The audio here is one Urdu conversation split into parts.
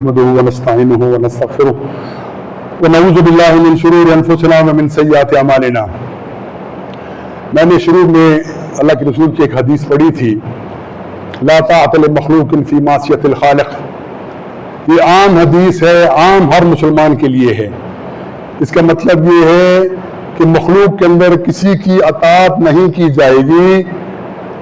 نحمده ونستعينه ونستغفره ونعوذ بالله من شرور انفسنا ومن سیئات اعمالنا۔ میں نے شروع میں اللہ کے رسول کی ایک حدیث پڑھی تھی، لا طاعۃ لمخلوق فی معصیۃ الخالق۔ یہ عام حدیث ہے، عام ہر مسلمان کے لیے ہے۔ اس کا مطلب یہ ہے کہ مخلوق کے اندر کسی کی اطاعت نہیں کی جائے گی،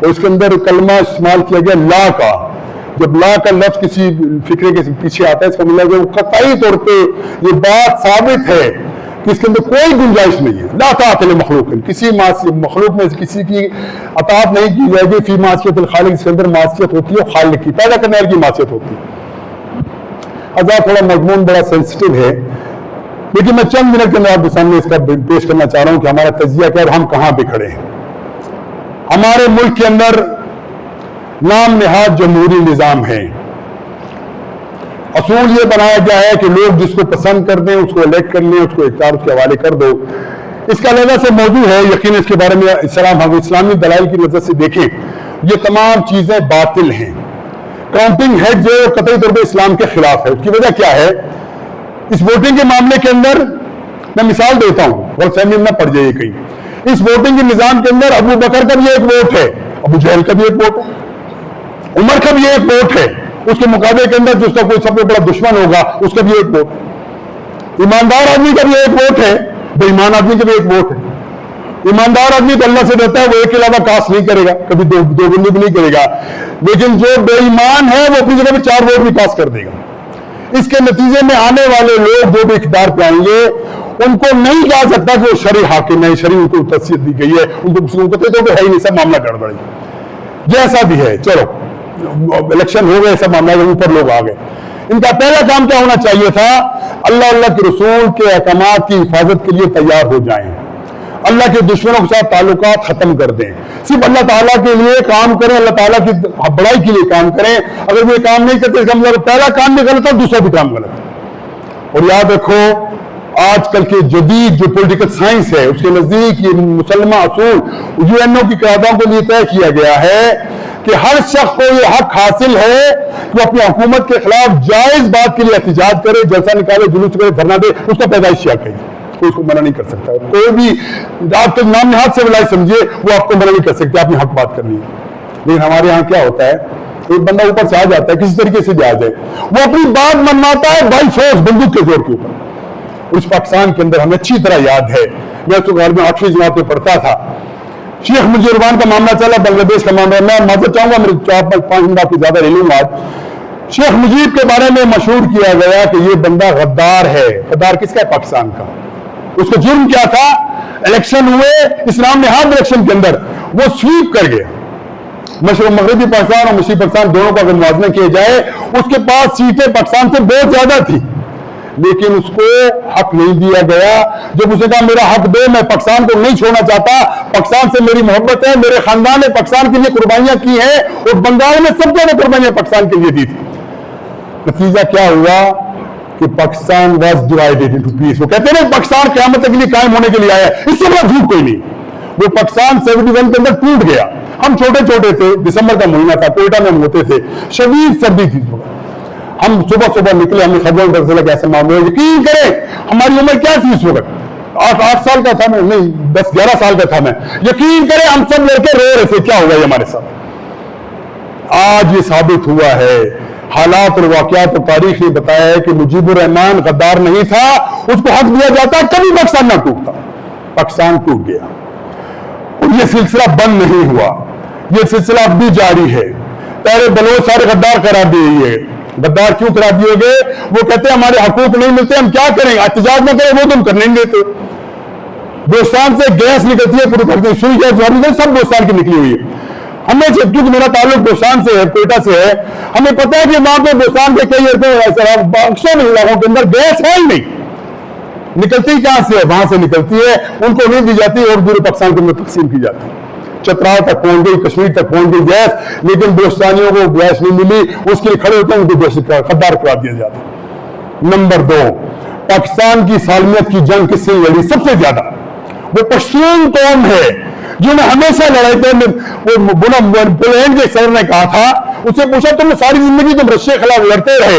اور اس کے اندر کلمہ استعمال کیا گیا لا کا۔ جب لا کا لفظ کسی فکرے کے پیچھے آتا ہے، اس کا مطلب ہے وہ قطعی طور پہ یہ بات ثابت ہے کہ اس کے اندر کوئی گنجائش نہیں ہے۔ لا طاعۃ لمخلوق، کسی مخلوق میں کسی کی اطاعت نہیں کی جائے گی فی معصیۃ الخالق، اس کے اندر معصیت ہوتی ہے خالق کی، پیدا کرنے والی کی معصیت ہوتی ہے۔ حضرات تھوڑا مضمون بڑا سینسٹیو ہے، لیکن میں چند منٹ کے اندر آپ کے سامنے اس کا پیش کرنا چاہ رہا ہوں کہ ہمارا تجزیہ کیا ہے اور ہم کہاں پہ کھڑے ہیں۔ ہمارے ملک کے اندر نام نہاد جمہوری نظام ہے۔ اصول یہ بنایا گیا ہے کہ لوگ جس کو پسند کر دیں اس کو الیکٹ کر لیں، اس کو اختیار اس کے حوالے کر دو۔ اس کا علیحدہ سے موضوع ہے، یقیناً اس کے بارے میں اسلامی دلائل کی نظر سے دیکھیں، یہ تمام چیزیں باطل ہیں۔ کاؤنٹنگ ہیڈ جو قطعی طور پہ اسلام کے خلاف ہے۔ اس کی وجہ کیا ہے؟ اس ووٹنگ کے معاملے کے اندر میں مثال دیتا ہوں، غلط فہمی نہ پڑ جائے کہیں۔ اس ووٹنگ کے نظام کے اندر ابو بکر کا بھی ایک ووٹ ہے، ابو جہل کا بھی ایک ووٹ ہے، عمر کا بھی ایک ووٹ ہے، اس کے مقابلے کے اندر جس کا کوئی سب سے بڑا دشمن ہوگا اس کا بھی ایک ووٹ ہے۔ ایماندار آدمی کا بھی ایک ووٹ ہے، بے ایمان آدمی کا بھی ایک ووٹ ہے۔ ایماندار آدمی تو اللہ سے ڈرتا ہے، وہ ایک کے علاوہ کاسٹ نہیں کرے گا، کبھی دو بندی بھی نہیں کرے گا، لیکن جو بے ایمان ہے وہ اپنی جگہ پہ 4 ووٹ بھی پاس کر دے گا۔ اس کے نتیجے میں آنے والے لوگ جو بھی اقتدار پہ آئیں گے ان کو نہیں کہا سکتا کہ وہ شرعی حاکم ہے، شرعی ان کو تصدیق دی گئی ہے، ان کو کسی کو تو ہے ہی نہیں، سب معاملہ گڑبڑ ہے۔ جیسا بھی ہے، چلو الیکشن ہو گئے، سب معاملہ اوپر لوگ آ گئے۔ ان کا پہلا کام کیا ہونا چاہیے تھا؟ اللہ کے رسول کے احکامات کی حفاظت کے لیے تیار ہو جائیں، اللہ کے دشمنوں کے ساتھ تعلقات ختم کر دیں، صرف اللہ تعالیٰ کے لیے کام کریں، اللہ تعالیٰ کی بڑائی کے لیے کام کریں۔ اگر وہ کام نہیں کرتے اس کا مطلب پہلا کام بھی غلط ہے، دوسرا بھی کام غلط ہے۔ اور یاد رکھو، آج کل کے جدید جو پولیٹیکل سائنس ہے اس کے نزدیک یہ مسلمہ اصول UN کی قراردادوں کے لیے طے کیا گیا ہے کہ ہر شخص کو یہ حق حاصل ہے کہ اپنی حکومت کے خلاف جائز بات کے لیے احتجاج کرے، جلسہ نکالے، جلوس کرے، دھرنا دے، اس کا پیدائشی حق ہے، کوئی اس کو منع نہیں کر سکتا۔ کوئی بھی آپ کے نام نہاد سے بلائی سمجھے وہ آپ کو منع نہیں کر سکتے، آپ نے حق بات کرنی ہے۔ لیکن ہمارے ہاں کیا ہوتا ہے، ایک بندہ اوپر سے آ جاتا ہے، کسی طریقے سے بھی آ جائے، وہ اپنی بات منواتا ہے بائی فورس، بندوق کے زور کے اوپر۔ اس پاکستان کے اندر ہمیں اچھی طرح یاد ہے، میں تو گھر میں 8ویں جماعت میں پڑھتا تھا، شیخ مجیب الرحمان کا معاملہ چلا، بنگلہ دیش کا معاملہ۔ میں معذرت چاہوں گا، میرے 5 منٹ آپ کی زیادہ لے لوں گا آج۔ شیخ مجیب کے بارے میں مشہور کیا گیا کہ یہ بندہ غدار ہے۔ غدار کس کا ہے؟ پاکستان کا۔ اس کا جرم کیا تھا؟ الیکشن ہوئے اسلام نہاد الیکشن کے اندر وہ سویپ کر گیا۔ مغربی پاکستان اور مشرقی پاکستان دونوں کا اگر موازنہ کیا جائے، اس کے پاس سیٹیں پاکستان سے بہت زیادہ تھی، لیکن اس کو حق نہیں دیا گیا۔ جب اسے کہا میرا حق دو، میں پاکستان کو نہیں چھوڑنا چاہتا، پاکستان سے میری محبت ہے، میرے خاندان نے پاکستان کے لیے قربانیاں کی ہیں، اور بنگال میں سب سے قربانیاں پاکستان کے لیے دی تھی۔ نتیجہ کیا ہوا کہ پاکستان واز ڈیوائیڈڈ انٹو پیس۔ وہ کہتے ہیں پاکستان قیامت تک کے لیے قائم ہونے کے لیے آیا ہے، اس سے بڑا جھوٹ کوئی نہیں۔ وہ پاکستان 71 کے اندر ٹوٹ گیا۔ ہم چھوٹے چھوٹے تھے، دسمبر کا مہینہ تھا، کوئٹہ میں ہم ہوتے تھے، شدید سردی تھی۔ ہم صبح نکلے، ہم نے خبروں میں ڈر کیسے معاملے، یقین کریں ہماری عمر کیا تھی اس وقت، 8 سال کا تھا میں، نہیں 10-11 سال کا تھا میں۔ یقین کریں ہم سب لڑکے رو رہے تھے کیا ہوگا یہ ہمارے ساتھ۔ آج یہ ثابت ہوا ہے، حالات اور واقعات اور تاریخ نے بتایا ہے کہ مجیب الرحمان غدار نہیں تھا، اس کو حق دیا جاتا کبھی پاکستان نہ ٹوٹتا۔ پاکستان ٹوٹ گیا اور یہ سلسلہ بند نہیں ہوا، یہ سلسلہ اب بھی جاری ہے۔ پہلے بلوچ سارے غدار قرار دیے گئے۔ غدار کیوں قرار دیے گئے؟ وہ کہتے ہیں ہمارے حقوق نہیں ملتے، ہم کیا کریں، احتجاج نہ کریں، وہ تم کرنے نہیں دیتے۔ بلوچستان سے گیس نکلتی ہے پوری کرتے ہیں، سوئی گیس سب بلوچستان کی نکلی ہوئی ہے۔ ہمیں کیونکہ میرا تعلق بلوچستان سے ہے، کوئٹہ سے ہے، ہمیں پتہ ہے کہ وہاں پہ بلوچستان کے کئی اکثر علاقوں کے اندر گیس ہے ہی نہیں، نکلتی کہاں سے ہے؟ وہاں سے نکلتی ہے، ان کو نہیں دی جاتی اور پورے پاکستان کے اندر تقسیم کی جاتی ہے۔ چترال تک پہنچ گئی، کشمیر تک پہنچ گئی گیس، لیکن بلوچستانیوں کو گیس نہیں ملی، اس کے لیے کھڑے ہوتے ہیں، ان کو غدار قرار دیا جاتا ہے۔ نمبر 2، پاکستان کی سالمیت کی جنگ کس سے لڑی سب سے زیادہ؟ وہ پشتون قوم ہے جنہوں نے ہمیشہ لڑائی تھے۔ پولینڈ کے صدر نے کہا تھا، اسے پوچھا تم نے ساری زندگی تم رشیا کے خلاف لڑتے رہے،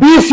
20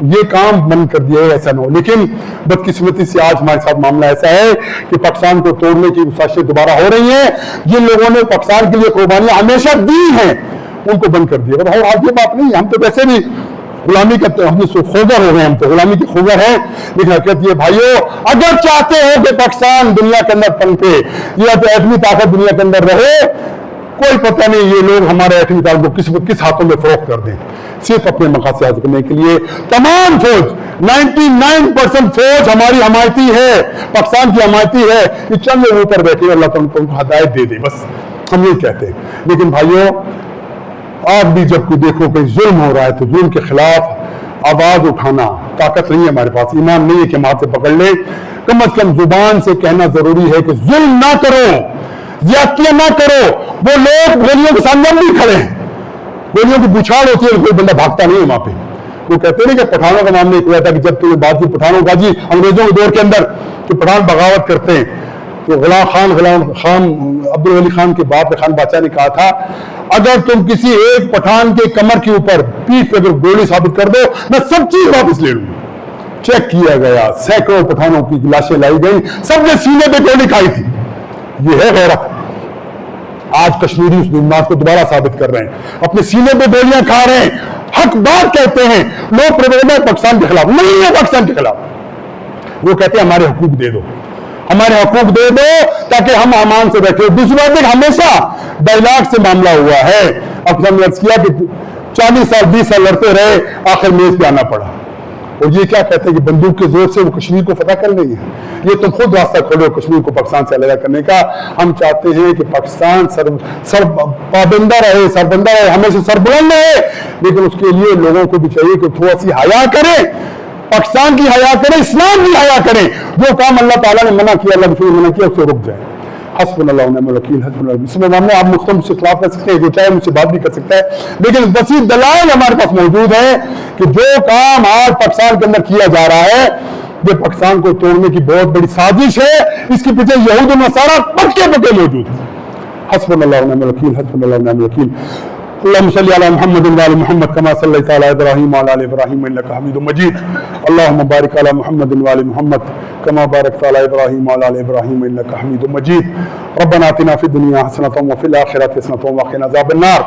یہ کام بند کر دیا ہے، ایسا نہ ہو. لیکن بدقسمتی سے آج ہمارے ساتھ معاملہ ایسا ہے کہ پاکستان کو توڑنے کی کوششیں دوبارہ ہو رہی ہیں. جن لوگوں نے پاکستان کے لیے قربانیاں ہمیشہ دی ہیں ان کو بند کر دیا. اور آج یہ بات نہیں ہے، ہم تو ویسے بھی غلامی کا ہم خوگر ہو گئے، ہم تو غلامی کے خوگر ہیں. لیکن حقیقت یہ بھائیو، اگر چاہتے ہو کہ پاکستان دنیا کے اندر پنپے یا تو ایٹمی طاقت دنیا کے اندر رہے، کوئی پتہ نہیں یہ لوگ ہمارے ایٹمی طاقت کو کس ہاتھوں میں فروخت کر دیں. صرف اپنے مقاصد حاصل کرنے کے لیے تمام فوج 99% فوج ہماری حمایتی ہے، پاکستان کی حمایتی ہے. یہ چند لوگ اوپر بیٹھے اللہ تعالیٰ ان کو ہدایت دے دے، بس ہم یہ کہتے ہیں. لیکن بھائیو، آج بھی جب کوئی دیکھو کہ ظلم ہو رہا ہے تو ظلم کے خلاف آواز اٹھانا طاقت نہیں ہے ہمارے پاس، ایمان نہیں ہے کہ ہم ہاتھ سے پکڑ لیں. کم از کم زبان سے کہنا ضروری ہے کہ ظلم نہ کرو، زیادتیاں نہ کرو. وہ لوگ گولیوں کے سامنے نہیں کھڑے ہیں، گولیوں کی بچھاڑ ہوتی ہے، کوئی بندہ بھاگتا نہیں ہے وہاں پہ. وہ کہتے ہیں کہ پٹھانوں کا معاملہ ایک ہوا تھا کہ جب تمہیں بات کی پٹھانوں کا جی انگریزوں کے دور کے اندر کہ پٹھان بغاوت کرتے ہیں، تو غلام خان عبدالولی خان کے باپ خان بادشاہ نے کہا تھا اگر تم کسی ایک پٹھان کے کمر کے اوپر پیٹھ پہ اگر گولی ثابت کر دو میں سب چیز واپس لے لوں. چیک کیا گیا، سینکڑوں پٹھانوں کی لاشیں لائی گئی، سب نے سینے پہ گولی کھائی تھی. یہ ہے غیرت. آج کشمیری اس بات کو دوبارہ ثابت کر رہے ہیں، اپنے سینے پہ گولیاں کھا رہے ہیں، حق بات کہتے ہیں. لوگ پروپیگنڈا پاکستان کے خلاف نہیں ہے، پاکستان کے خلاف. وہ کہتے ہیں ہمارے حقوق دے دو، ہمارے حقوق دے دو تاکہ ہم امان سے بیٹھے. دوسری بات ہے ہمیشہ ڈائلاگ سے معاملہ ہوا ہے. اب ہم نے عرض کیا کہ 40 سال 20 سال لڑتے رہے، آخر میز پہ آنا پڑا. اور یہ کیا کہتے ہیں کہ بندوق کے زور سے وہ کشمیر کو فتح کر لیں گے. یہ تم خود راستہ کھولو کشمیر کو پاکستان سے الگ کرنے کا. ہم چاہتے ہیں کہ پاکستان سر پابندہ رہے، سربندہ رہے، ہمیشہ سربلند رہے. لیکن اس کے لیے لوگوں کو بھی چاہیے کہ تھوڑا سی حیا کریں، پاکستان کی حیا کریں، اسلام کی حیا کریں. جو کام اللہ تعالیٰ نے منع کیا، اللہ رسول نے منع کیا، اس سے رک جائیں. حسبنا اللہ ونعم الوکیل، حسبنا اللہ. اس میں معاملے آپ مختلف سے خلاف کر سکتے ہیں، جو چاہے مجھ سے بات بھی کر سکتا ہے، لیکن وسیع دلائل ہمارے پاس موجود ہیں کہ جو کام آج پاکستان کے اندر کیا جا رہا ہے یہ پاکستان کو توڑنے کی بہت بڑی سازش ہے. اس کے پیچھے یہود و نصارہ پکے موجود ہیں. حسبنا اللہ ونعم الوکیل، حسبنا اللہ ونعم الوکیل. اللهم صل على محمد وعلى محمد كما صليت على ابراهيم وعلى ال ابراهيم انك حميد مجيد. اللهم بارك على محمد وعلى محمد كما باركت على ابراهيم وعلى ال ابراهيم انك حميد مجيد. ربنا آتنا في الدنيا حسنة وفي الآخرة حسنة وقنا عذاب النار.